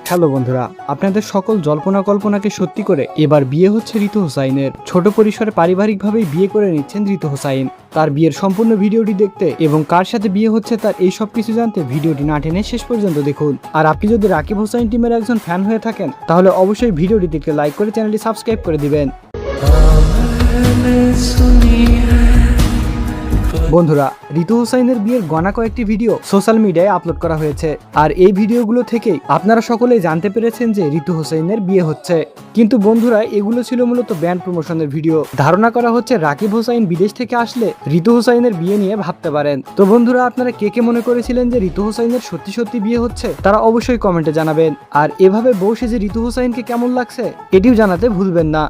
Hello বন্ধুরা, আপনাদের সকল জল্পনা কল্পনাকে সত্যি করে এবার বিয়ে হচ্ছে ঋতু হোসাইনের। ছোট পরিসরে পারিবারিকভাবেই বিয়ে করে নিচ্ছেন ঋতু হোসাইন। তার বিয়ের সম্পূর্ণ ভিডিওটি দেখতে এবং কার সাথে বিয়ে হচ্ছে তার এই সব কিছু জানতে ভিডিওটি না টেনে শেষ পর্যন্ত দেখুন। আর আপনি যদি রাকিব হোসাইন টিমের একজন ফ্যান হয়ে থাকেন তাহলে অবশ্যই ভিডিওটি দেখতে লাইক করে চ্যানেলটি সাবস্ক্রাইব করে দিবেন। বন্ধুরা, ঋতু হোসাইনের বিয়ের গণা কয়েকটি ভিডিও সোশ্যাল মিডিয়ায় আপলোড করা হয়েছে। আর এই ভিডিওগুলো থেকেই আপনারা সকলেই জানতে পেরেছেন যে ঋতু হোসাইনের বিয়ে হচ্ছে। কিন্তু বন্ধুরা, এগুলো ছিল মূলত ব্যান্ড প্রমোশনের ভিডিও। ধারণা করা হচ্ছে রাকিব হোসাইন বিদেশ থেকে আসলে ঋতু হোসাইনের বিয়ে নিয়ে ভাবতে পারেন। তো বন্ধুরা, আপনারা কে কে মনে করেছিলেন যে ঋতু হোসাইনের সত্যি সত্যি বিয়ে হচ্ছে তারা অবশ্যই কমেন্টে জানাবেন। আর এভাবে বউ সেজে ঋতু হোসাইনকে কেমন লাগছে এটিও জানাতে ভুলবেন না।